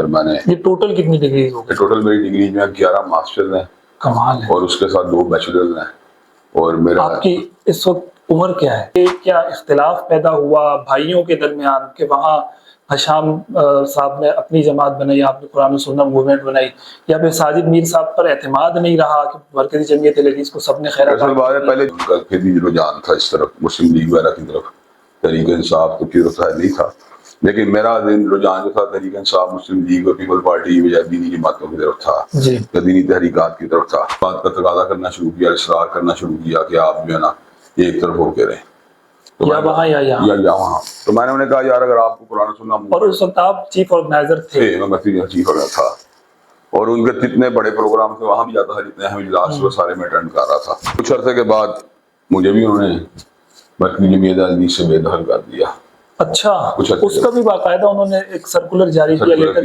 پھر میں نے یہ ٹوٹل کتنی ڈگریز ہو گئی؟ ٹوٹل میری ڈگری میں 11 ماسٹرز ہیں، کمال ہے. اور اس کے ساتھ 2 بیچلرز ہیں. اور میرا آپ کی اس وقت عمر کیا ہے؟ کیا اختلاف پیدا ہوا بھائیوں کے درمیان کہ وہاں حشام صاحب نے اپنی جماعت بنائی، آپ نے قرآن و سنت موومنٹ بنائی، یا پھر ساجد میر صاحب پر اعتماد نہیں رہا کہ مرکزی جمعیت اہل حدیث کو سب نے خیر اصل بات ہے پہلے ان کا بھی رجحان تھا اس طرف مسلم لیگ وغیرہ کی طرف، تحریک انصاف تو کی طرف نہیں تھا، لیکن میرا رجحان جو تھا تحریک انصاف، مسلم لیگ اور پیپل پارٹی یا دینی جماعتوں کی طرف تھا، یا دینی تحریکات کی طرف تھا. بات کا تقاضا کرنا شروع کیا، اصرار کرنا شروع کیا کہ آپ جو ہے نا ایک طرف ہو کے رہیں، یا وہاں یا وہاں. تو میں نے انہیں کہا یار اگر آپ کو قرآن سننا، اور اس وقت آپ چیف آرگنائزر تھے. میں چیف آرگنائزر تھا، اور ان کے جتنے بڑے پروگرام تھے وہاں بھی جاتا تھا، جتنے اہم اجلاس وہ سارے میں اٹینڈ کر رہا تھا. کچھ عرصے کے بعد مجھے بھی انہوں نے مرکزی جمعیت اہل حدیث سے بے دخل کر دیا. اچھا، اس کا بھی باقاعدہ انہوں نے ایک سرکولر جاری کیا، لیٹر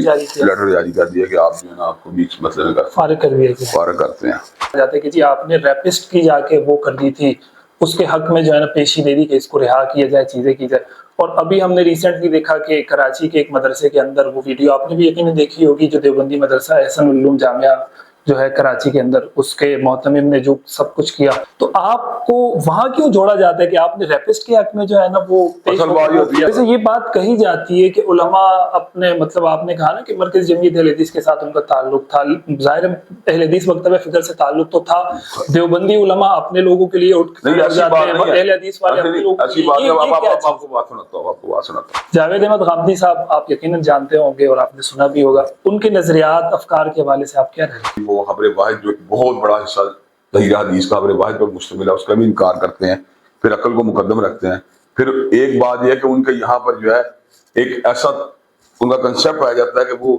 جاری کر دیا کہ آپ جو ہے نا آپ کو بھی اس مسئلے میں فارغ کرتے ہیں. جاتے کہ جی آپ نے ریپسٹ کی جا کے وہ کر دی تھی، اس کے حق میں جو ہے نا پیشی دے دی کہ اس کو رہا کیا جائے، چیزیں کی جائے. اور ابھی ہم نے ریسنٹلی دیکھا کہ کراچی کے ایک مدرسے کے اندر وہ ویڈیو آپ نے بھی یقیناً دیکھی ہوگی، جو دیوبندی مدرسہ احسن العلوم جامعہ جو ہے کراچی کے اندر، اس کے محتمم نے جو سب کچھ کیا. تو آپ کو وہاں کیوں جوڑا جاتا ہے کہ آپ نے ریپسٹ کے حق میں جو ہے نا وہ جیسے یہ بات کہی جاتی ہے کہ علماء اپنے مطلب آپ نے کہا نا کہ مرکزی جمعیت اہل حدیث کے ساتھ ان کا تعلق تھا، ظاہر اہل حدیث مکتبہ فکر سے تعلق تو تھا، دیوبندی علماء اپنے لوگوں کے لیے اٹھ جاتے ہیں، اہل حدیث والے اپنے لوگوں کے لیے. جاوید احمد غامدی صاحب آپ یقیناً جانتے ہوں گے اور آپ نے سنا بھی ہوگا، ان کے نظریات افکار کے حوالے سے آپ کیا رہے ہیں؟ وہ خبر واحد جو بہت بڑا حصہ تحریر حدیث کا خبر واحد پر مشتمل ہے، اس کا بھی انکار کرتے ہیں، پھر عقل کو مقدم رکھتے ہیں. پھر ایک بات یہ ہے کہ ان کے یہاں پر جو ہے ایک ایسا ان کا کنسیپٹ پایا جاتا ہے کہ وہ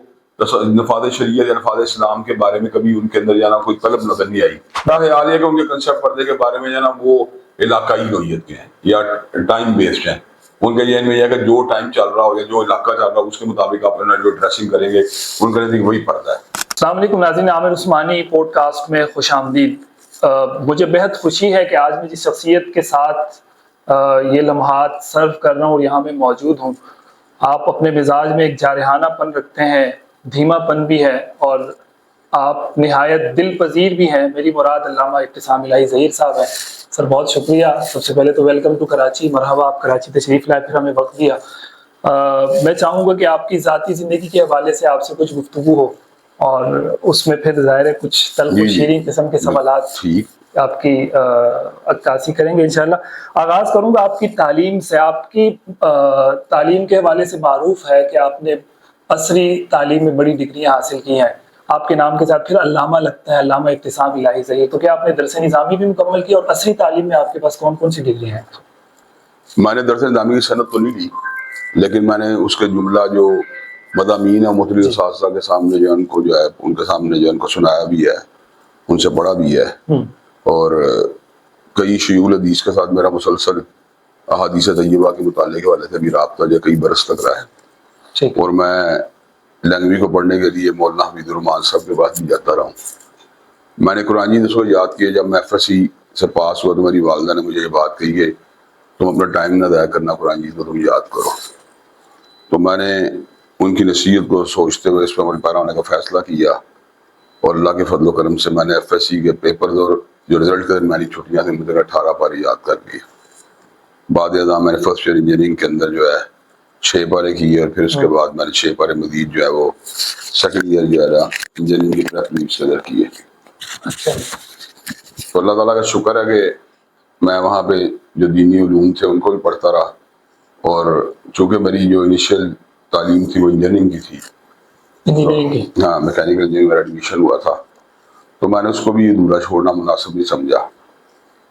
نفاذ شریعت یا نفاذ اسلام کے بارے میں کبھی ان کے اندر جانا کوئی طلب نظر نہیں آئی. خیال ہے کہ ان کے کنسیپٹ پردے کے بارے میں جانا وہ علاقائی نوعیت کے ہیں یا ٹائم بیسڈ ہیں. ان کے ذہن میں یہ ہے کہ جو ٹائم چل رہا ہو یا جو علاقہ چل رہا ہو اس کے مطابق اپنا جو ڈریسنگ کریں گے، ان کا نزدیک وہی پڑتا ہے. السلام علیکم ناظرین، عامر عثمانی پوڈ کاسٹ میں خوش آمدید. مجھے بہت خوشی ہے کہ آج میں جس شخصیت کے ساتھ یہ لمحات سرو کر رہا ہوں اور یہاں میں موجود ہوں، آپ اپنے مزاج میں ایک جارحانہ پن رکھتے ہیں، دھیما پن بھی ہے، اور آپ نہایت دل پذیر بھی ہیں. میری مراد علامہ ابتسام الہی ظہیر صاحب ہیں. سر بہت شکریہ، سب سے پہلے تو ویلکم ٹو کراچی، مرحبا، آپ کراچی تشریف لائے، پھر ہمیں وقت دیا. میں چاہوں گا کہ آپ کی ذاتی زندگی کے حوالے سے آپ سے کچھ گفتگو ہو، اور اس میں پھر ظاہر ہے کچھ تلخ و شیریں قسم کے سوالات آپ کی عکاسی کریں گے انشاءاللہ. آغاز کروں گا آپ کی تعلیم سے. آپ کی تعلیم کے حوالے سے معروف ہے کہ آپ نے عصری تعلیم میں بڑی ڈگریاں حاصل کی ہیں. آپ کے نام کے ساتھ پھر علامہ لگتا ہے، علامہ ابتسام الہی ظہیر. تو کیا آپ نے درس نظامی بھی مکمل کی، اور عصری تعلیم میں آپ کے پاس کون کون سی ڈگری ہیں؟ میں نے درس نظامی کی سند تو نہیں لی، لیکن میں نے اس کے جملہ جو مضامین اور مختلف اساتذہ کے سامنے جو ان کو جو ہے ان کے سامنے جو ان کو سنایا بھی ہے، ان سے پڑھا بھی ہے. اور کئی شیوخ حدیث کے ساتھ میرا مسلسل احادیث طیبہ کے مطالعے کے حوالے سے بھی رابطہ جو کئی برس تک رہا ہے. اور میں لینگویج کو پڑھنے کے لیے مولانا حمید الرحمان صاحب کے پاس بھی جاتا رہا ہوں. میں نے قرآن جی کو یاد کیا، جب میں ایف ایس سی سے پاس ہوا تو میری والدہ نے مجھے یہ بات کہی کہ تم اپنا ٹائم نہ ضائع کرنا، قرآن جی کو تم یاد کرو. تو میں نے ان کی نصیحت کو سوچتے ہوئے اس پر عمل پیرا ہونے کا فیصلہ کیا، اور اللہ کے فضل و کرم سے میں نے ایف ایس سی کے پیپرز اور جو رزلٹ کے درمیانی چھٹیاں تھیں مجھے 18 پارے یاد کر لی. بعد ازاں میں نے فرسٹ ایئر انجینئرنگ کے اندر جو ہے 6 پارے کیے، اور پھر اس کے بعد میں نے 6 پارے مزید جو ہے وہ سیکنڈ ایئر جو ہے انجینئرنگ کی پریپ سے کیے. تو اللہ تعالیٰ کا شکر ہے کہ میں وہاں پہ جو دینی علوم تھے ان کو بھی پڑھتا رہا، اور چونکہ میری جو انیشیل تعلیم تھی وہ انجینئرنگ کی تھی، ہاں میکینیکل انجینئرنگ میرا ایڈمیشن ہوا تھا، تو میں نے اس کو بھی ادھورا چھوڑنا مناسب نہیں سمجھا.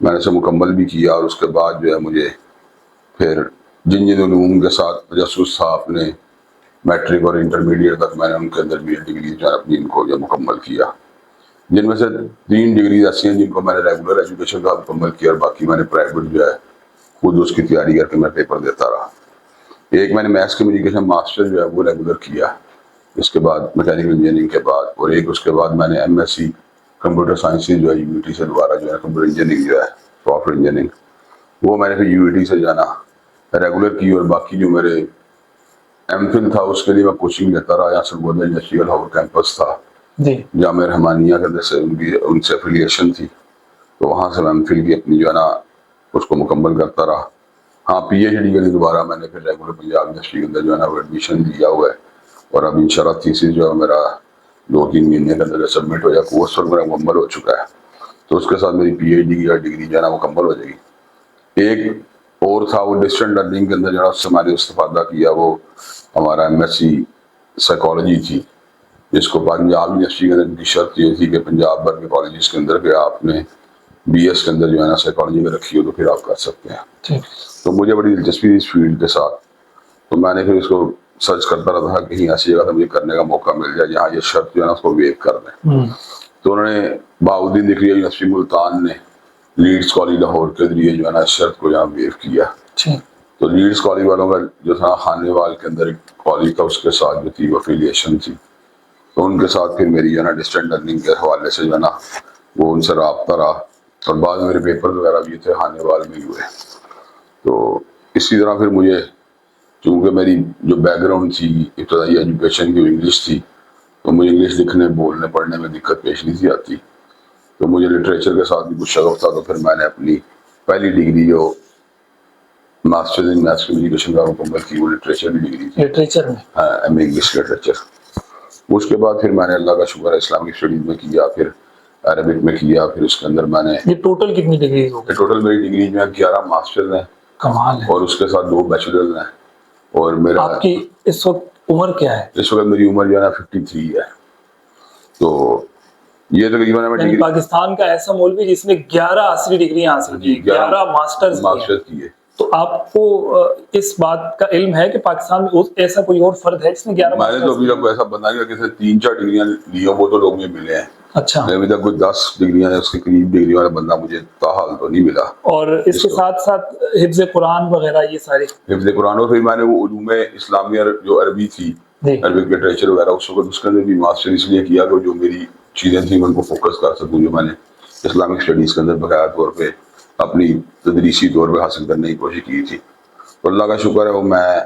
میں نے اسے مکمل بھی کیا، اور اس کے بعد جو ہے مجھے پھر جن علوم کے ساتھ تجسس تھا اپنے میٹرک اور انٹرمیڈیٹ تک، میں نے ان کے اندر بھی ڈگری جو ہے اپنی ان کو جو مکمل کیا، جن میں سے 3 ڈگریز ایسی ہیں جن کو میں نے ریگولر ایجوکیشن کا مکمل کیا، اور باقی میں نے پرائیویٹ جو ہے خود اس کی تیاری کر کے میں پیپر دیتا رہا. ایک میں نے میتھس کمیونیکیشن ماسٹر جو ہے وہ ریگولر کیا اس کے بعد میکینیکل انجینئرنگ کے بعد، اور ایک اس کے بعد میں نے M S C computer science جو ہے یو ٹی سے دوبارہ جو ہے کمپیوٹر انجینئرنگ جو ہے سافٹ ویئر انجینئرنگ وہ میں نے پھر یو ٹی سے جانا ریگولر کی. اور باقی جو میرے ایم فل تھا اس کے لیے میں کوچنگ لیتا رہا. یہاں سرگودا یونیورسٹی کا لاہور کیمپس تھا, جی جامعہ رحمانیہ کے اندر سے ان سے افیلیشن تھی, تو وہاں سے میں ایم فل کی اپنی جو ہے نا اس کو مکمل کرتا رہا. ہاں پی ایچ ڈی کے لیے دوبارہ میں نے پھر ریگولر پنجاب یونیورسٹی کے اندر جو ہے نا وہ ایڈمیشن لیا ہوا ہے, اور اب انشاءاللہ تھیسس جو ہے میرا 2-3 مہینے کے اندر سبمٹ ہو جائے, کورس اور میرا مکمل ہو چکا ہے, تو اس کے ساتھ میری پی ایچ ڈی کی ڈگری جو ہے نا مکمل ہو جائے گی. ایک اور تھا وہ ڈسٹنٹ لرننگ کے اندر جو ہے اس سے میں نے استفادہ کیا, وہ ہمارا ایم ایس سی سائیکالوجی تھی, جس کو پنجاب یونیورسٹی کے اندر کی شرط یہ تھی کہ پنجاب بھر کے کالجز کے اندر کہ آپ نے بی ایس کے اندر جو ہے نا سائیکالوجی میں رکھی ہو تو پھر آپ کر سکتے ہیں. ٹھیک. تو مجھے بڑی دلچسپی تھی اس فیلڈ کے ساتھ, تو میں نے پھر اس کو سرچ کرتا رہتا تھا کہیں ایسی جگہ سے مجھے کرنے کا موقع مل جائے جہاں یہ شرط جو ہے نا اس کو ویو کر دیں. تو انہوں نے بہاؤالدین ذکریہ یونیورسٹی ملتان نے لیڈس کالج لاہور کے ذریعے جو ہے نا اس شرط کو یہاں ویو کیا. تو لیڈس کالج والوں کا جو تھا خانے وال کے اندر ایک کالج تھا, اس کے ساتھ جو تھی وہ افیلیشن تھی, تو ان کے ساتھ پھر میری جو ہے نا ڈسٹنٹ لرننگ کے حوالے سے جو ہے نا وہ ان سے رابطہ رہا, اور بعد میں میرے پیپر وغیرہ بھی تھے خانے وال میں ہوئے. تو اسی طرح پھر مجھے چونکہ میری جو بیک گراؤنڈ تھی ابتدائی ایجوکیشن کی انگلش تھی, تو مجھے انگلش لکھنے بولنے پڑھنے میں دقت پیش نہیں تھی آتی, تو مجھے لٹریچر کے ساتھ بھی کچھ شغف تھا. تو پھر میں نے اپنی پہلی ڈگری جو ماسٹر ان میتھس کمیونیکیشن کا مکمل کی, وہ لٹریچر کی ڈگری تھی, لٹریچر میں. ہاں ایم اے انگلش لٹریچر. اس کے بعد پھر میں نے اللہ کا شکر ہے اسلامک اسٹڈیز میں کیا, پھر عربک میں کیا, پھر اس کے اندر میں نے یہ ٹوٹل کتنی ڈگری ہوگی؟ ٹوٹل میری ڈگری میں 11 ماسٹرز ہیں, کمال ہے. اور اس کے ساتھ 2 بیچلرز ہیں. اور میرا آپ کی اس وقت عمر کیا ہے؟ اس وقت میری عمر جو ہے نا 53 ہے. تو یہ تقریباً یعنی پاکستان کا ایسا ملک ہے جس نے 11 عصری ڈگریاں حاصل کی, 11 ماسٹرز کی ہے. تو آپ کو اس بات کا علم ہے کہ پاکستان میں ایسا کوئی اور فرد ہے جس نے 11 میں نے تو ابھی تک ایسا بندہ نہیں کسی 3-4 ڈگریاں لی ہوں, وہ تو لوگ مجھے ملے ہیں. اچھا. ابھی تک کوئی 10 ڈگریاں اس کے قریب ڈگری والا بندہ مجھے تاحال تو نہیں ملا. اور اس کے ساتھ ساتھ حفظ قرآن وغیرہ یہ سارے حفظ قرآن, اور پھر میں نے وہ علوم اسلامیہ جو عربی تھی, عربک لٹریچر وغیرہ, اس وقت اس کے اندر بھی ماسٹر اس لیے کیا کہ جو میری چیزیں تھیں ان کو فوکس کر سکوں, جو میں نے اسلامک اسٹڈیز کے اندر بقایا طور پہ اپنی تدریسی طور پہ حاصل کرنے کی کوشش کی تھی. تو اللہ کا شکر ہے وہ میں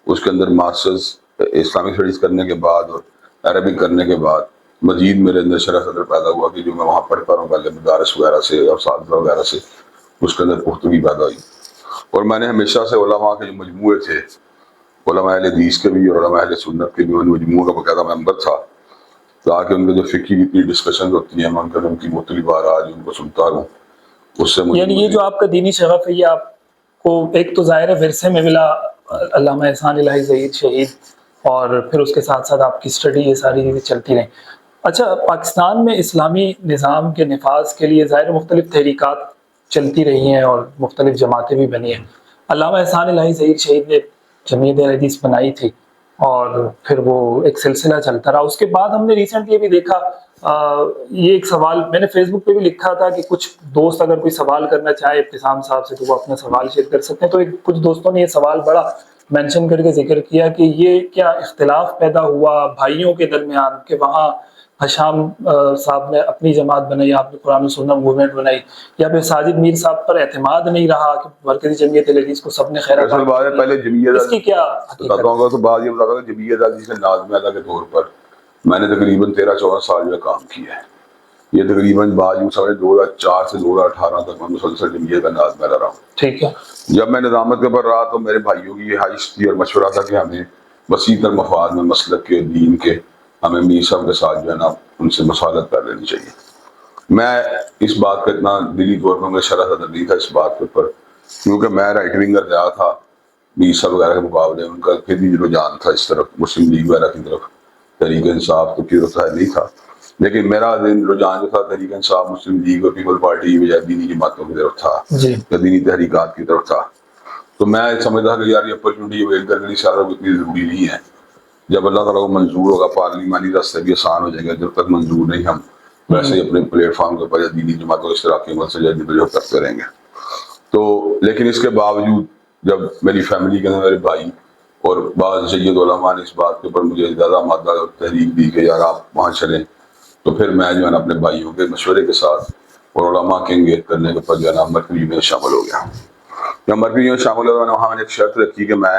اس کے اندر ماسٹرز اسلامک اسٹڈیز کرنے کے بعد اور عربک کرنے کے بعد مزید میرے اندر شرح صدر پیدا ہوا کہ جو میں وہاں پڑھتا رہا ہوں پہلے مدارس وغیرہ سے اور اساتذہ وغیرہ سے, اس کے اندر پختگی پیدا ہوئی. اور میں نے ہمیشہ سے علماء کے جو مجموعے تھے, علماء اہل حدیث کے بھی اور علماء اہل سنت کے بھی, ان مجموعوں کا باقاعدہ ممبر تھا, تاکہ ان کے جو فقہی اتنی ڈسکشن ہوتی ہیں میں ان کی مختلف آراء ان کو سنتا رہوں. اس سے یعنی یہ جو آپ کا دینی شغف ہے یہ آپ کو ایک تو ظاہر ہے ورثے میں ملا, علامہ احسان الہی ظہیر شہید, اور پھر اس کے ساتھ ساتھ آپ کی اسٹڈی یہ ساری چیزیں چلتی رہیں. اچھا, پاکستان میں اسلامی نظام کے نفاذ کے لیے ظاہر مختلف تحریکات چلتی رہی ہیں اور مختلف جماعتیں بھی بنی ہیں. علامہ احسان الہی ظہیر شہید نے جمعیت اہل حدیث بنائی تھی, اور پھر وہ ایک سلسلہ چلتا رہا. اس کے بعد ہم نے ریسنٹلی بھی دیکھا, یہ ایک سوال میں نے فیس بک پہ بھی لکھا تھا کہ کچھ دوست اگر کوئی سوال کرنا چاہے ابتسام صاحب سے تو وہ اپنا سوال شیئر کر سکتے ہیں. تو کچھ دوستوں نے یہ سوال بڑا مینشن کر کے ذکر کیا کہ یہ کیا اختلاف پیدا ہوا بھائیوں کے درمیان کہ وہاں حشام صاحب نے اپنی جماعت بنائی, آپ نے قرآن و سنت موومنٹ بنائی, یا پھر ساجد میر صاحب پر اعتماد نہیں رہا کہ مرکزی جمعیت اہل حدیث کو سب نے خیر اصل بات ہے پہلے جمعیت اس کی کیا بتاتا ہوں گا, تو بات یہ بتاتا ہوں کہ جمعیت اہل کے ناظم اعلیٰ کے طور پر میں نے تقریباً 13-14 سال جو کام کیا ہے. یہ تقریباً بعض یوں سمجھ 2004 سے 2018 تک میں مسلسل جمعیت کا ناظم اعلیٰ رہا ہوں. ٹھیک ہے. جب میں نظامت کے پر رہا تو میرے بھائیوں کی یہ خواہش تھی اور مشورہ تھا کہ ہمیں وسیع تر مفاد میں مسلک کے دین کے ہمیں میر صاحب کے ساتھ جو ہے نا ان سے مصالحت کر لینی چاہیے. میں اس بات کا اتنا دلی طور پر مجھے شرح صدر نہیں تھا اس بات کے اوپر, کیونکہ میں رائٹ ونگر رہا تھا میر صاحب وغیرہ کے مقابلے, ان کا پھر بھی رجحان تھا اس طرف مسلم لیگ وغیرہ کی طرف, تحریک انصاف تو پھر نہیں تھا, لیکن میرا رجحان جو تھا تحریک انصاف, مسلم لیگ اور پیپل پارٹی بجائے دینی جماعتوں کی طرف تھا, دینی تحریکات کی طرف تھا. تو میں سمجھتا کہ یار یہ اپرچونٹی اویل کرنے کی سارا اتنی ضروری نہیں ہے. جب اللہ تعالیٰ کو منظور ہوگا پارلیمانی راستے بھی آسان ہو جائے گا, جب تک منظور نہیں ہم ویسے ہی اپنے پلیٹ فارم کے اوپر یا دینی جماعتوں کے اشتراکی عمل سے جو کرتے رہیں گے. تو لیکن اس کے باوجود جب میری فیملی کے اندر میرے بھائی اور بعض سید علماء نے اس بات کے اوپر مجھے زیادہ مادہ اور تحریک دی کہ یار آپ وہاں چلیں, تو پھر میں جو ہے نا اپنے بھائیوں کے مشورے کے ساتھ اور علماء کے انگیج کرنے کے اوپر جو ہے نا مرکزی میں شامل ہو گیا. جب مرکزی میں شامل ہوا وہاں میں نے ایک شرط رکھی کہ میں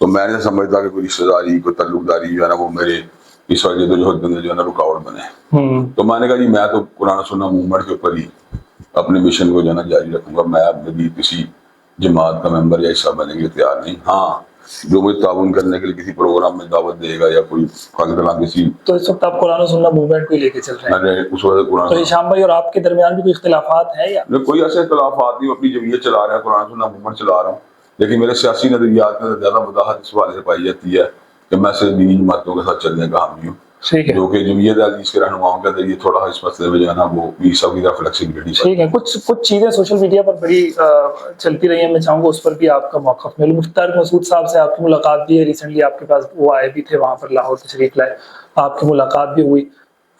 تو میں نے سمجھتا کہ کوئی رشتے داری کوئی تعلقداری جو ہے نا وہ میرے اس وجہ جدوجہد میں جو ہے نا رکاوٹ بنے. تو میں نے کہا جی میں تو قرآن و سنت موومنٹ کے اوپر ہی اپنے مشن کو جو ہے نا جاری رکھوں گا. میں اب بھی کسی جماعت کا ممبر یا حصہ بننے کے لیے تیار نہیں. ہاں جو مجھے تعاون کرنے کے لیے کسی پروگرام میں دعوت دے گا یا کوئی کسی. تو اس وقت آپ قرآن و سنت موومنٹ کو ہی لے کے چل رہے ہیں. میں نے اس وقت قرآن تو ہشام بھائی اور آپ کے درمیان بھی کوئی اختلافات ہیں یا کوئی ایسے اختلافات نہیں. اپنی جمعیت چلا رہے ہیں, قرآن و سنت موومنٹ چلا رہا ہوں, لیکن میرے سیاسی نظریات میں زیادہ وضاحت اس حوالے سے پائی جاتی ہے کہ میں صرف دینی جماعتوں کے ساتھ چلنے کا حامی ہوں, جو کہ جمعیت حدیث کے رہنماؤں کے ذریعے تھوڑا اس مسئلے میں جو ہے نا وہ بھی سب کی طرف فلیکسیبلٹی. ٹھیک ہے, کچھ چیزیں سوشل میڈیا پر بڑی چلتی رہی ہیں, میں چاہوں گا اس پر بھی آپ کا موقف معلوم. مفتی طارق مسعود صاحب سے آپ کی ملاقات بھی ہے ریسنٹلی, آپ کے پاس وہ آئے بھی تھے وہاں پر لاہور تشریف لائے, آپ کی ملاقات بھی ہوئی.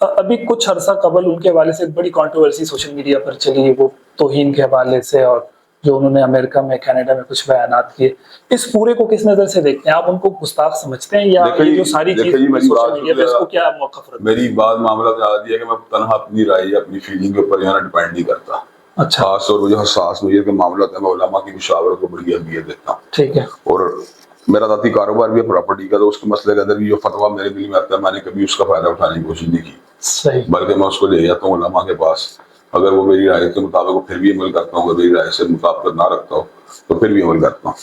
ابھی کچھ عرصہ قبل ان کے حوالے سے ایک بڑی کنٹروورسی سوشل میڈیا پر چلی, وہ توہین کے حوالے سے, اور جو انہوں نے امریکہ میں کینیڈا میں کچھ بیانات کیے. اس پورے کو کس نظر سے دیکھتے ہیں آپ؟ ان کو گستاخ سمجھتے ہیں یا یہ جو ساری چیز سوشل میڈیا پہ اس کو کیا موقف رکھتے ہیں؟ میری بات معاملہ زیادہ ہے کہ میں تنہا اپنی رائے اپنی فیلنگ کے اوپر جو ہے نا ڈیپینڈ نہیں کرتا. اچھا, خاص طور پر جو حساس نوعیت کے معاملات ہیں میں علماء کی مشاورت کو بڑی اہمیت دیتا ہوں. ٹھیک ہے, اور میرا ذاتی کاروبار بھی ہے پراپرٹی کا, تو اس کے مسئلے کے اندر بھی جو فتویٰ میرے دل میں آتا ہے میں نے کبھی اس کا فائدہ اٹھانے کی کوشش نہیں کی. صحیح, بلکہ میں اس کو لے جاتا ہوں علماء کے پاس, اگر وہ میری رائے کے مطابق ہو پھر بھی عمل کرتا ہوں, اگر میری رائے سے مطابقت نہ رکھتا ہو تو پھر بھی عمل کرتا ہوں.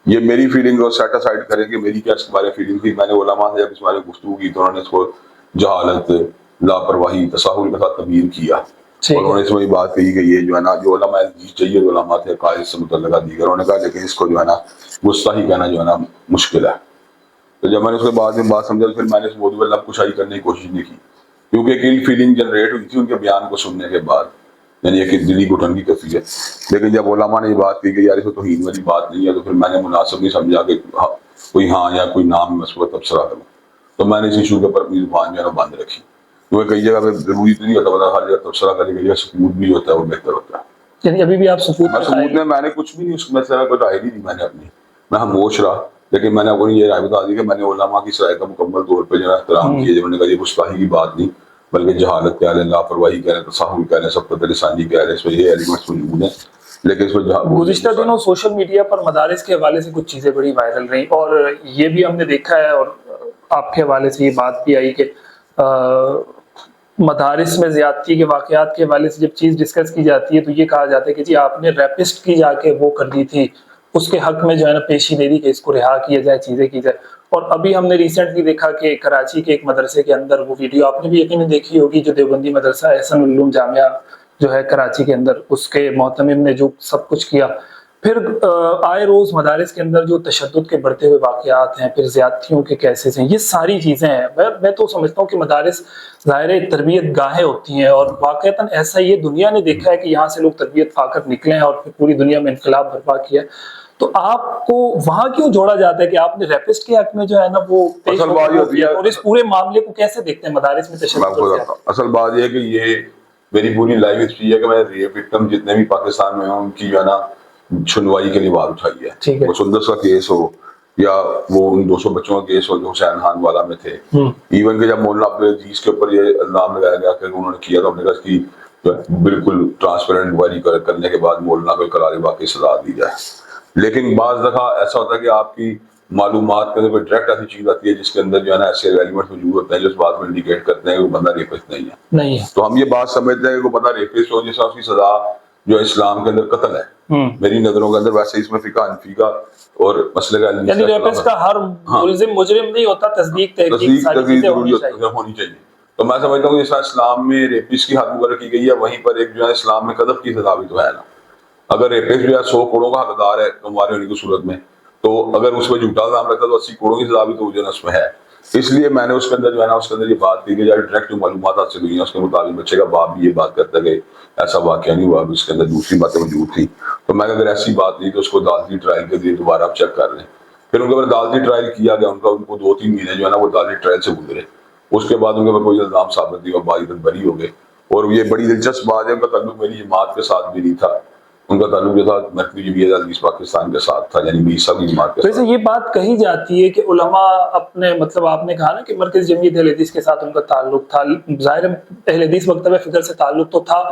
یہ میری فیلنگ کو سیٹ اسائڈ کریں کہ میری کیا اس کے بارے میں فیلنگ تھی. میں نے علماء سے جب اس بارے میں گفتگو کی تو انہوں نے اس کو جہالت, لاپرواہی, تساہل کے ساتھ تعبیر کیا, اور انہوں نے اس میں بات کہی کہ یہ جو ہے نا جو علماء چاہیے جو علماء تھے قائد سے متعلقہ دیگر, انہوں نے کہا لیکن اس کو جو ہے نا گستاخی کہنا جو ہے نا مشکل ہے. تو جب میں نے اس کے بعد میں بات سمجھا تو پھر میں نے اس موضوع پر لب کشائی کرنے کی کوشش نہیں کی, کیونکہ ایک ایل فیلنگ جنریٹ ہوئی تھی ان کے بیان کو سننے کے بعد, یعنی ایک دلی گھٹن کی کیفیت. لیکن جب علماء نے یہ بات کی کہ یار اس میں توہین والی بات نہیں ہے, تو پھر میں نے مناسب نہیں سمجھا کہ کوئی ہاں یا کوئی نام میں اس پر تبصرہ کروں. تو میں نے اس ایشو کے اوپر اپنی زبان جو ہے نا بند رکھی, کیونکہ کئی جگہ پہ ضروری تو نہیں ہوتا, مطلب ہر جگہ تبصرہ کرنے کے لیے سکوت بھی ہوتا ہے, وہ بہتر ہوتا ہے. یعنی ابھی بھی آپ سکوت میں نے کچھ بھی نہیں اس مسئلے میں کوئی رائے نہیں دی میں نے اپنی, میں خاموش رہا. لیکن میں نے اپنی یہ رائے بتا دی کہ میں نے علماء کی رائے کا مکمل طور پہ جو ہے احترام کیا. جب انہوں نے کہا یہ گستاخی کی بات نہیں بلکہ جہالت کہہ لیں, لاپرواہی کہہ لیں, تساہل کہہ لیں, سبقت لسانی کہہ لیں, اس میں یہ ایلیمنٹس موجود ہیں. لیکن اس میں گزشتہ دنوں سوشل میڈیا پر مدارس کے حوالے سے کچھ چیزیں بڑی وائرل رہیں, اور یہ بھی ہم نے دیکھا ہے اور آپ کے حوالے سے یہ بات بھی آئی کہ مدارس میں زیادتی کے واقعات کے حوالے سے جب چیز ڈسکس کی جاتی ہے تو یہ کہا جاتا ہے کہ جی آپ نے ریپسٹ کی جا کے وہ کر دی تھی, اس کے حق میں جو ہے نا پیشی دے دی کہ اس کو رہا کیا جائے, چیزیں کی جائے. اور ابھی ہم نے ریسنٹلی دیکھا کہ کراچی کے ایک مدرسے کے اندر وہ ویڈیو آپ نے بھی یقیناً دیکھی ہوگی, جو دیوبندی مدرسہ احسن العلوم جامعہ جو ہے کراچی کے اندر, اس کے محتمم نے جو سب کچھ کیا. پھر آئے روز مدارس کے اندر جو تشدد کے بڑھتے ہوئے واقعات ہیں, پھر زیادتیوں کے کیسز ہیں, یہ ساری چیزیں ہیں. میں تو سمجھتا ہوں کہ مدارس ظاہر تربیت گاہیں ہوتی ہیں, اور واقعتاً ایسا یہ دنیا نے دیکھا ہے کہ یہاں سے لوگ تربیت پا کر نکلے ہیں اور پھر پوری دنیا میں انقلاب برپا کیا. تو آپ کو وہاں کیوں جوڑا جاتا ہے کہ آپ نے ریپسٹ کے حق میں جو ہے نا وہ اصل بات یہ ہوتی ہے, اور اس پورے معاملے کو کیسے دیکھتے ہیں مدارس میں تشدد؟ اصل بات یہ ہے کہ یہ میری پوری لائف ہسٹری ہے کہ میں ریپ وکٹم جتنے بھی پاکستان میں ہیں ان کی جو ہے نا سنوائی کے لیے بات اٹھائی ہے. وہ سندس کا کیس ہو یا وہ ان 200 بچوں کا کیس ہو جو حسین خان والا میں تھے, ایون کہ جب مولانا عبدالعزیز کے اوپر یہ الزام لگایا گیا کہ انہوں نے کیا تو ہم نے کہا اس کی بالکل ٹرانسپیرنٹ انکوائری کرنے کے بعد مولانا کو قرار باقی سزا دی جائے. لیکن بعض دفعہ ایسا ہوتا ہے کہ آپ کی معلومات کے اندر کوئی ڈائریکٹ ایسی چیز آتی ہے جس کے اندر جو ہے نا ایسے ایلیمنٹ موجود ہوتے ہیں جو اس بات کو انڈیکیٹ کرتے ہیں کہ وہ بندہ ریپسٹ نہیں ہے. تو ہم یہ بات سمجھتے ہیں کہ وہ بندہ ریپسٹ ہو جس کا اس کی سزا جو اسلام کے اندر قتل ہے. میری نظروں کے اندر ویسے اس میں فقہ حنفی کا اور مسئلے کا یعنی ریپسٹ کا ہر ملزم مجرم نہیں ہوتا, تصدیق ضروری ہونی چاہیے. تو میں سمجھتا ہوں جیسا اسلام میں ریپسٹ کی حد مقرر کی گئی ہے وہیں پر ایک جو ہے اسلام میں قذف کی سزا بھی تو ہے نا. اگر ریپسٹ جو ہے 100 کروڑوں کا حقدار ہے تمہارے ہونے کی صورت میں, تو اگر اس میں جھوٹا الزام رکھتا تو 80 کروڑوں کی سزا بھی تو جو ہے اس میں ہے. اس لیے میں نے اس کے اندر جو ہے نا اس کے اندر یہ بات کی کہ جب ڈائریکٹ جو معلومات حاصل ہوئی ہیں اس کے مطابق بچے کا باپ بھی یہ بات کرتا ہے کہ ایسا واقعہ نہیں ہوا, اس کے اندر دوسری باتیں موجود تھیں. تو میں اگر ایسی بات نہیں تو اس کو عدالتی ٹرائل کے لیے دوبارہ آپ چیک کر لیں. پھر ان کے اوپر عدالتی ٹرائل کیا گیا, ان کو 2-3 مہینے جو ہے نا وہ عدالتی ٹرائل سے گزرے. اس کے بعد ان کے اوپر کوئی الزام ثابت نہیں ہوا, باعزت بری ہو گئے. اور یہ بڑی دلچسپ بات ہے ان کا تعلق میری جماعت کے ساتھ بھی نہیں تھا, ان کا تعلق جو تھا مرکزی جمعیت حدیث پاکستان کے ساتھ تھا, یعنی میسا کی جماعت کے ساتھ. ویسے یہ بات کہی جاتی ہے کہ علماء اپنے مطلب آپ نے کہا نا کہ مرکزی جمعیت اہل حدیث کے ساتھ ان کا تعلق تھا, ظاہر اہل حدیث مکتبہ فکر سے تعلق تو تھا,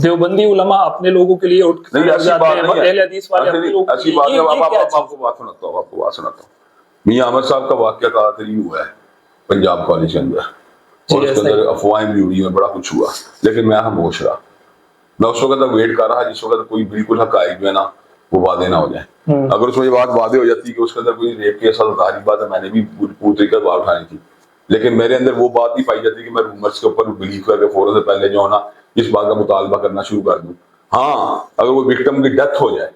دیوبندی علماء اپنے لوگوں کے لیے اٹھ جاتے ہیں, اہل حدیث والے اپنے لوگوں کے لیے. ایسی بات ہے, آپ کو بات سناتا ہوں. میاں عامر صاحب کا واقعہ تازہ ترین ہوا ہے پنجاب کالج کے اندر، اور اس کے اندر افواہیں بھی ہوئی اور بڑا کچھ ہوا، لیکن میں خاموش رہا. میں اس وقت تک ویٹ کر رہا جس وقت کوئی بالکل حقائق جو ہے نا وہ واضح نہ ہو جائے. اگر اس میں یہ بات واضح ہو جاتی کہ اس کے اندر کوئی ریپ کیس ہے، ظاہری بات ہے میں نے بھی پوری طریقے سے بات اٹھانی تھی، لیکن میرے اندر وہ بات نہیں پائی جاتی کہ میں رومرس کے اوپر بلیو کر کے فوراً سے پہلے جو ہے نا اس بات کا مطالبہ کرنا شروع کر دوں. ہاں اگر وہ وکٹم کی ڈیتھ ہو جائے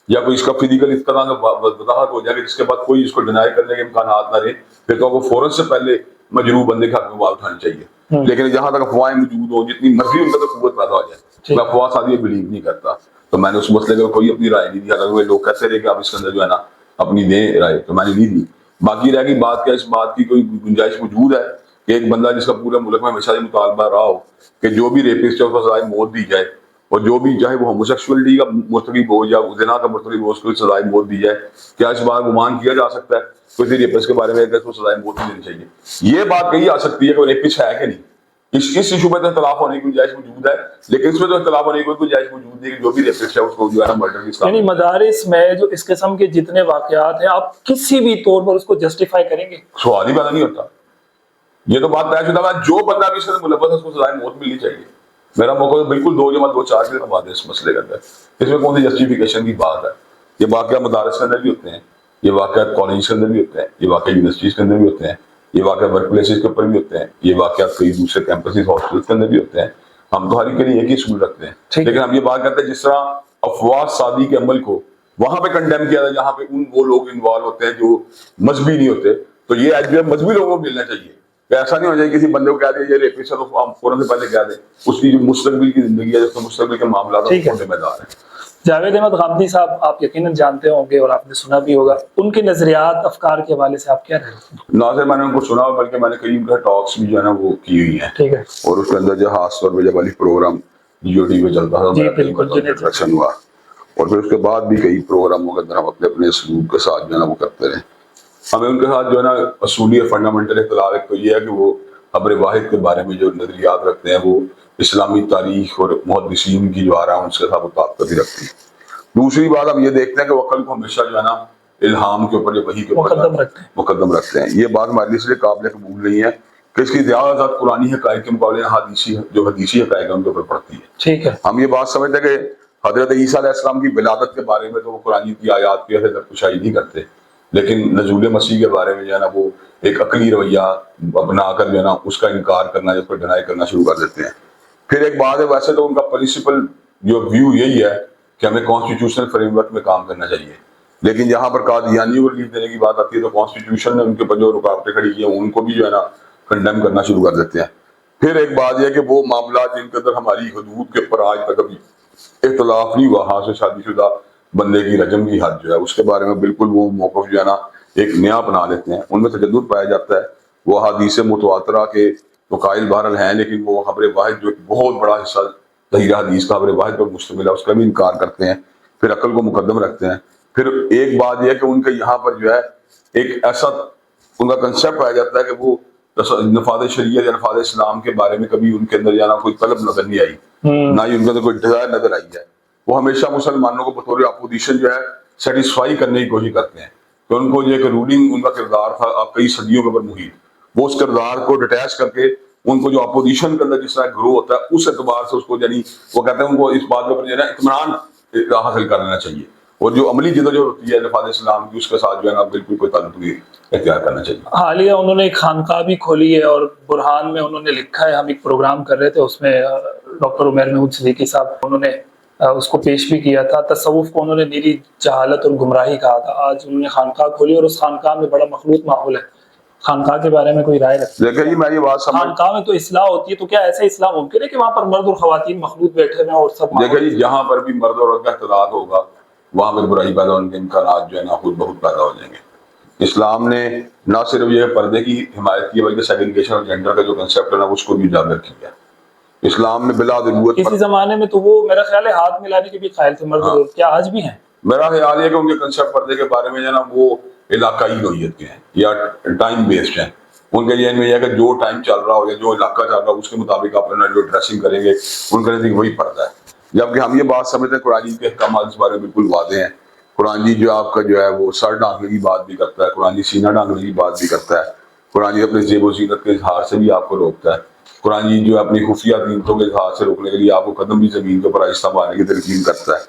یا کوئی اس کا فزیکل اس طرح کا وضاحت ہو جائے کہ جس کے بعد کوئی اس کو ڈینائی کرنے کے امکانات نہ رہے، پھر تو وہ فوراً سے پہلے مجروح بندے کے حق میں بات اٹھانی چاہیے. لیکن جہاں تک افواہیں موجود ہوں، جتنی مرضی ان کا قوت پیدا ہو جائے، میں افواہ سادی بلیو نہیں کرتا. تو میں نے اس مسئلے کا کوئی اپنی رائے نہیں دی. اگر وہ لوگ کہتے رہے کہ آپ اس کے اندر جو ہے نا اپنی دیں رائے، تو میں نے نہیں دی. باقی رہ گئی بات کیا اس بات کی کوئی گنجائش موجود ہے کہ ایک بندہ جس کا پورے ملک میں ہمیشہ یہ مطالبہ رہا ہو کہ جو بھی ریپسٹ ہے اس کو سزائے موت دی جائے، اور جو بھی چاہے وہ ہوموسیکسولیٹی کا مرتکب ہو یا زنا کا مرتکب ہو اس کو سزائے موت دی جائے، کیا اس بات گمان کیا جا سکتا ہے کسی ریپسٹ کے بارے میں کہ اس کو سزائے موت نہیں دینی چاہیے؟ یہ بات کہی جا سکتی ہے کہ وہ ریپسٹ ہے کہ نہیں. اس ایشو پہ تو اختلاف ہونے کی گنجائش موجود ہے، لیکن اس میں تو اختلاف ہونے کی کوئی گنجائش موجود نہیں کہ جو بھی ریپسٹ ہے اس کو جو ہے نا مرڈر کی. یعنی مدارس میں جو اس قسم کے جتنے واقعات ہیں آپ کسی بھی طور پر اس کو جسٹیفائی کریں گے؟ سوال ہی پیدا نہیں ہوتا. یہ تو بات طے شدہ ہے، جو بندہ بھی اس سے ملوث ہے اس کو سزائے موت ملنی چاہیے. میرا موقع تو بالکل 2+2=4 کی بات ہے اس مسئلے کے اندر. اس میں کون سی جسٹیفیکیشن کی بات ہے؟ یہ واقعہ مدارس کے اندر بھی ہوتے ہیں، یہ واقعہ کالج کے اندر بھی ہوتے ہیں، یہ واقعہ یونیورسٹیز کے اندر بھی ہوتے ہیں، یہ واقعہ ورک پلیسز کے اوپر بھی ہوتے ہیں، یہ واقعات کئی دوسرے کیمپسز ہاسٹلز کے اندر بھی ہوتے ہیں. ہم تو ہر ایک کے لیے ایک ہی اصول رکھتے ہیں، لیکن ہم یہ بات کرتے ہیں جس طرح افواہ سازی کے عمل کو وہاں پہ کنڈیم کیا جائے جہاں پہ وہ لوگ انوالو ہوتے ہیں جو مذہبی نہیں ہوتے، تو یہ ایج مذہبی لوگوں کو ملنا چاہیے. ایسا نہیں ہو جائے کسی بندے کو کہہ دیں یہ ریپسٹ ہے تو ہم فوراً سے پہلے کہہ دیں اس کی جو مستقبل کی زندگی ہے، جس میں مستقبل کے معاملات ہیں وہ ذمہ دار ہیں. جاوید احمد غامدی صاحب آپ یقیناً جانتے ہوں گے اور آپ نے سنا بھی ہوگا، ان کے نظریات افکار کے حوالے سے آپ کیا رہے ہیں؟ نہ صرف میں نے ان کو سنا بلکہ میں نے کئی ان کا ٹاکس بھی جو ہے نا وہ کی ہوئی ہیں. ٹھیک ہے. اور اس کے اندر جو خاص طور پہ جب علی پروگرام جیو ٹی وی پہ چلتا تھا انٹروڈکشن ہوا، اور پھر اس کے بعد بھی کئی پروگراموں کے اندر ہم اپنے اپنے اسلوب کے ساتھ جو ہے نا وہ کرتے رہے. ہمیں ان کے ساتھ جو ہے نا اصولی فنڈامنٹل اختلاف ایک تو یہ ہے کہ وہ قبر واحد کے بارے میں جو نظریات رکھتے ہیں وہ اسلامی تاریخ اور محدثین کی جو آراء ہیں اس کے ساتھ مطابقت ہی رکھتی ہے. دوسری بات ہم یہ دیکھتے ہیں کہ وہ عقل کو ہمیشہ جو ہے نا الہام کے اوپر یا وحی کے اوپر مقدم رکھتے ہیں. یہ بات ہمارے لیے اس لیے قابل قبول نہیں ہے کہ اس کی زیادہ زیادہ قرآنی حقائق کے مقابلے حدیثی حقائق ان کے اوپر پڑتی ہے. ٹھیک ہے. ہم یہ بات سمجھتے ہیں کہ حضرت عیسیٰ علیہ السلام کی ولادت کے بارے میں تو وہ قرآن کی آیات کی درپشائی نہیں کرتے، لیکن نزول مسیح کے بارے میں جو ہے نا وہ ایک عقلی رویہ اپنا کر جو ہے نا اس کا انکار کرنا، اس پر ڈینائی کرنا شروع کر دیتے ہیں. پھر ایک بات ہے، ویسے تو ان کا پرنسپل جو ویو یہی ہے کہ ہمیں کانسٹیٹیوشنل فریم ورک میں کام کرنا چاہیے، لیکن جہاں پر قادیانیوں کو ریلیف دینے کی بات آتی ہے تو کانسٹیٹیوشن نے ان کے اوپر جو رکاوٹیں کھڑی کی ہیں ان کو بھی جو ہے نا کنڈیم کرنا شروع کر دیتے ہیں. پھر ایک بات یہ ہے کہ وہ معاملات جن کے اندر ہماری حدود کے اوپر آج تک ابھی اختلاف نہیں ہوا، ہاں سے شادی شدہ بندے کی رجم کی حد جو ہے اس کے بارے میں بالکل وہ موقف جو ہے نا ایک نیا بنا لیتے ہیں. ان میں تجدد پایا جاتا ہے. وہ حدیث متواترہ کے تو قائل بہرحال ہیں، لیکن وہ خبر واحد جو ایک بہت بڑا حصہ ظہیر حدیث کا خبر واحد پر مشتمل ہے اس کا بھی انکار کرتے ہیں. پھر عقل کو مقدم رکھتے ہیں. پھر ایک بات یہ ہے کہ ان کے یہاں پر جو ہے ایک ایسا ان کا کنسیپٹ پایا جاتا ہے کہ وہ نفاذ شریعت یا نفاذ اسلام کے بارے میں کبھی ان کے اندر یا کوئی طلب نظر نہیں آئی، نہ ہی ان کے اندر کوئی ڈیزائر نظر آئی ہے. وہ ہمیشہ مسلمانوں کو بطور اپوزیشن جو ہے سیٹسفائی کرنے کی کوشش کرتے ہیں کہ ان کو یہ کہ رولنگ ان کا کردار تھا کئی صدیوں کے اوپر محیط، وہ اس کردار کو ڈیٹیچ کر کے ان کو جو اپوزیشن کے اندر جس طرح گرو ہوتا ہے اس اعتبار سے اس کو یعنی وہ کہتے ہیں ان کو اس بات کے اوپر جو ہے نا اطمینان حاصل کر لینا چاہیے، اور جو عملی جدوجہد ہوتی ہے نفاذ اسلام کی اس کے ساتھ جو ہے نا بالکل کوئی تعلق نہیں اختیار کرنا چاہیے. حالیہ انہوں نے ایک خانقاہ بھی کھولی ہے اور برہان میں انہوں نے لکھا ہے، ہم ایک پروگرام کر رہے تھے اس میں ڈاکٹر عمیر محمود صدیقی صاحب انہوں نے اس کو پیش بھی کیا تھا. تصوف کو انہوں نے نیری جہالت اور گمراہی کہا تھا. آج انہوں نے خانقاہ کھولی اور اس خانقاہ میں بڑا مخلوط ماحول ہے. خانقاہ کے بارے میں کوئی رائے رکھتے ہیں؟ دیکھیں جی میں یہ بات سمجھ خانقاہ میں تو اصلاح ہوتی ہے، تو کیا ایسا اصلاح ممکن ہے کہ وہاں پر مرد اور خواتین مخلوط بیٹھے ہوئے ہیں اور سب؟ دیکھیں جی جہاں پر بھی مرد اور عورت کا اختلاط ہوگا وہاں پہ برائی پیدا ہونے کے امکانات جو ہے نا خود بہت پیدا ہو جائیں گے. اسلام نے نہ صرف یہ پردے کی حمایت کی بلکہ سیگریگیشن اور جینڈر کا جو کنسیپٹ ہے نا اس کو بھی اجاگر کیا. اسلام نے بلا ضرورت کسی زمانے میں تو وہ میرا خیال ہے ہاتھ ملانے کے بھی قائل تھے مرد، کیا آج بھی ہیں؟ میرا خیال یہ کہ ان کے کنسیپٹ پردے کے بارے میں جو ہے نا وہ علاقائی نوعیت کے ہیں یا ٹائم بیسڈ ہیں. ان کے ذہن میں یہ ہے کہ جو ٹائم چل رہا ہو یا جو علاقہ چل رہا ہو اس کے مطابق آپ جو ڈریسنگ کریں گے ان کا نزدیک وہی پردہ ہے. جبکہ ہم یہ بات سمجھتے ہیں قرآن کے احکامات اس بارے میں بالکل واضح ہیں قرآن جی جو آپ کا جو ہے وہ سر ڈھانکنے کی بات بھی کرتا ہے، قرآن جی سینہ ڈھانکنے کی بات بھی کرتا ہے، قرآن جی اپنے زیب و زینت کے اظہار سے بھی آپ کو روکتا ہے، قرآن جی جو ہے اپنی خفیہ قیمتوں کے اظہار سے روکنے کے لیے آپ کو قدم بھی زمین کے اوپر آہستہ مارنے کی تلقین کرتا ہے۔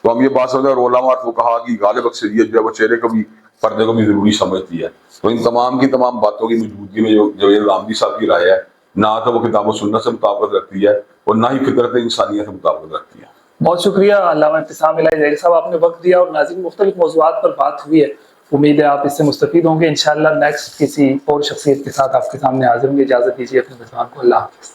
تو ہم یہ بات سمجھتے ہیں، اور علماء اور فقہاء کی غالب اکثریت جو ہے وہ چہرے کو بھی، پردے کو بھی ضروری سمجھتی ہے۔ تو ان تمام کی تمام باتوں کی موجودگی میں جو جوید غامدی صاحب کی رائے ہے، نہ تو وہ کتاب و سنت سے مطابقت رکھتی ہے اور نہ ہی فطرت انسانیت سے مطابقت رکھتی ہے۔ بہت شکریہ علامہ ابتسام الہی ظہیر صاحب، آپ نے وقت دیا اور ناظرین مختلف موضوعات پر بات ہوئی ہے، امید ہے آپ اس سے مستفید ہوں گے۔ انشاءاللہ نیکسٹ کسی اور شخصیت کے ساتھ آپ کے سامنے حاضر ہوں گے۔ اجازت دیجیے اپنے میزبان کو، اللہ حافظ۔